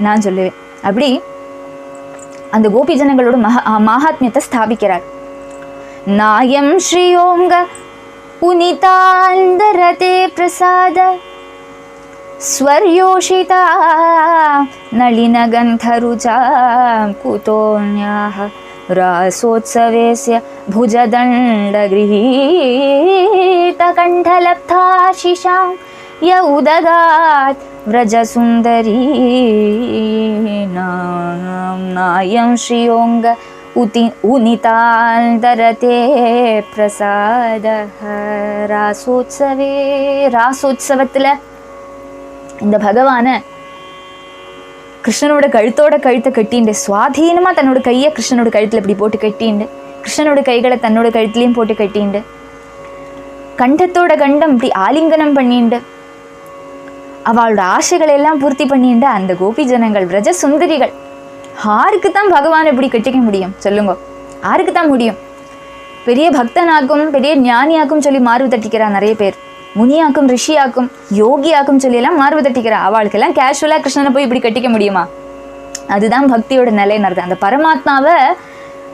நான் சொல்லுவேன். அப்படி அந்த கோபி ஜனங்களோட மகாத்மியத்தை ஸ்தாபிக்கிறார். நாயம் ஸ்ரீயோங்க புனிதாந்தரதே பிரசாத ஸ்வர்யோஷிதா நளினகந்தருஜா குதோன்யாஹ ராசோத்சவேஸ்ய भुजदण्डगृहीतकण्ठलब्धाशिषां य उदगात् व्रजसुन्दरी नायं श्रियोऽङ्ग उनितान्तरते प्रसादः ராசோத்சவத்தில் இந்த பகவானை கிருஷ்ணனோட கழுத்தை கட்டிண்டு சுவாதீனமாக தன்னோட கையை கிருஷ்ணனோட கழுத்தில் இப்படி போட்டு கட்டிண்டு, கிருஷ்ணனோட கைகளை தன்னோட கழுத்துலையும் போட்டு கட்டிண்டு, கண்டத்தோட கண்டம் இப்படி ஆலிங்கனம் பண்ணிண்டு, அவளோட ஆசைகளை எல்லாம் பூர்த்தி பண்ணிண்டு அந்த கோபி ஜனங்கள் விரஜ சுந்தரிகள். யாருக்கு தான் பகவான் இப்படி கட்டிக்க முடியும் சொல்லுங்க? யாருக்கு தான் முடியும்? பெரிய பக்தனாக்கும் பெரிய ஞானியாக்கும் சொல்லி மார்பு தட்டிக்கிறா நிறைய பேர். முனியாக்கும் ரிஷியாக்கும் யோகியாக்கும் சொல்லியெல்லாம் மார்பு தட்டிக்கிறா. அவளுக்கெல்லாம் கேஷுவலாக கிருஷ்ணனை போய் இப்படி கட்டிக்க முடியுமா? அதுதான் பக்தியோட நிலையினது. அந்த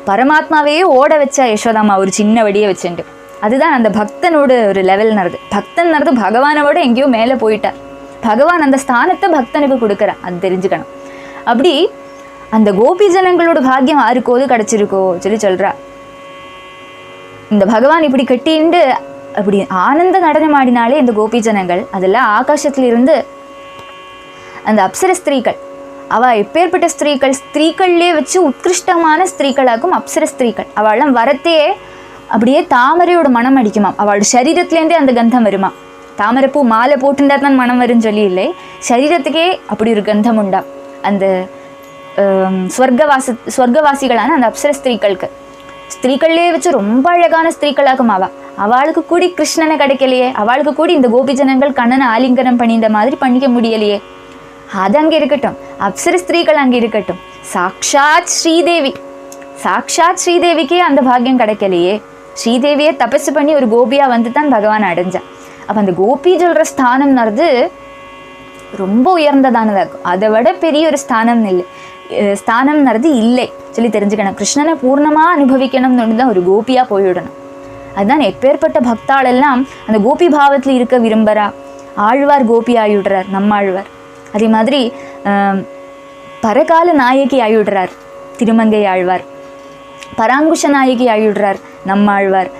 பரமாத்மாவையே ஓட வச்சா யசோதாமா ஒரு சின்ன வடியை வச்சுட்டு. அதுதான் அந்த பக்தனோட ஒரு லெவல் நடது. பக்தன் நடது பகவானோட எங்கேயோ மேலே போயிட்டார். பகவான் அந்த ஸ்தானத்தை பக்தனுக்கு கொடுக்குறான், அது தெரிஞ்சுக்கணும். அப்படி அந்த கோபி ஜனங்களோட பாக்கியம் யாருக்கோது கிடச்சிருக்கோ சொல்றா. இந்த பகவான் இப்படி கட்டிண்டு அப்படி ஆனந்த நடனம் ஆடினாலே இந்த கோபி ஜனங்கள் அதெல்லாம் ஆகாசத்திலிருந்து அந்த அப்சர ஸ்திரீகள், அவள் எப்பேற்பட்ட ஸ்திரீகள்லேயே வச்சு உத்கிருஷ்டமான ஸ்திரீகளாக்கும் அப்சர ஸ்திரீகள். அவள்லாம் வரத்தையே அப்படியே தாமரையோட மனம் அடிக்குமா. அவளோட சரீரத்துலேருந்தே அந்த கந்தம் வருமா. தாமரைப்பூ மாலை போட்டுண்டா தான் மனம் வரும்னு சொல்லி இல்லை, சரீரத்துக்கே அப்படி ஒரு கந்தம் உண்டா. அந்த ஸ்வர்க்கவாசிகளான அந்த அப்சர ஸ்திரீகள்லேயே வச்சு ரொம்ப அழகான ஸ்திரீகளாகும். அவளுக்கு கூடி கிருஷ்ணனை கிடைக்கலையே, அவளுக்கு கூடி இந்த கோபி ஜனங்கள் கண்ணனை ஆலிங்கனம் பண்ணிந்த மாதிரி பண்ணிக்க முடியலையே. அது அங்கே இருக்கட்டும், அப்சர ஸ்திரீகள் அங்கே இருக்கட்டும், சாக்ஷாத் ஸ்ரீதேவிக்கே அந்த பாக்கியம் கிடைக்கலையே. ஸ்ரீதேவியை தபசு பண்ணி ஒரு கோபியா வந்து தான் பகவான் அடைஞ்சான். அப்போ அந்த கோபி சொல்கிற ஸ்தானம்ன்றது ரொம்ப உயர்ந்ததானதாகும். அதை விட பெரிய ஒரு ஸ்தானம்ன்றது இல்லை சொல்லி தெரிஞ்சுக்கணும். கிருஷ்ணனை பூர்ணமாக அனுபவிக்கணும்னு தான் ஒரு கோபியாக போயிடணும். அதுதான் எப்பேற்பட்ட பக்தாளெல்லாம் அந்த கோபி பாவத்தில் இருக்க விரும்புகிறா. ஆழ்வார் கோபி ஆயுடுறார், நம்ம ஆழ்வார். அதே மாதிரி பரகால நாயகி ஆயுடுறார் திருமங்கை ஆழ்வார், பராங்குஷ நாயகி ஆயுடுறார் நம்ம ஆழ்வார்,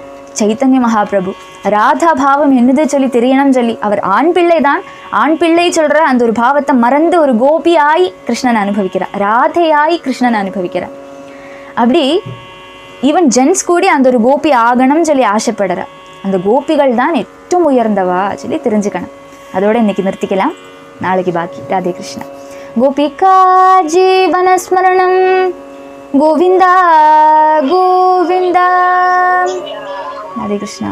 சைத்தன்ய மகாபிரபு. ராதா பாவம் என்னது சொல்லி தெரியணும் சொல்லி அவர் ஆண் பிள்ளை தான், ஆண் பிள்ளை சொல்கிற அந்த ஒரு பாவத்தை மறந்து ஒரு கோபியாய் கிருஷ்ணன் அனுபவிக்கிறார், ராதையாய் கிருஷ்ணன் அனுபவிக்கிறார். அப்படி ஈவன் ஜென்ஸ் கூடி அந்த ஒரு கோபி ஆகணும்னு சொல்லி ஆசைப்படுற அந்த கோபிகள் தான் ഏറ്റവും உயர்ந்தவா சொல்லி தெரிஞ்சுக்கணும். அதோட இன்னைக்கு நிறுத்திக்கலாம், நாளைக்கு பாக்கி. ராதே கிருஷ்ணா. கோபிகா ஜீவன ஸ்மரணம் கோவிந்தா கோவிந்தா. ராதே கிருஷ்ணா.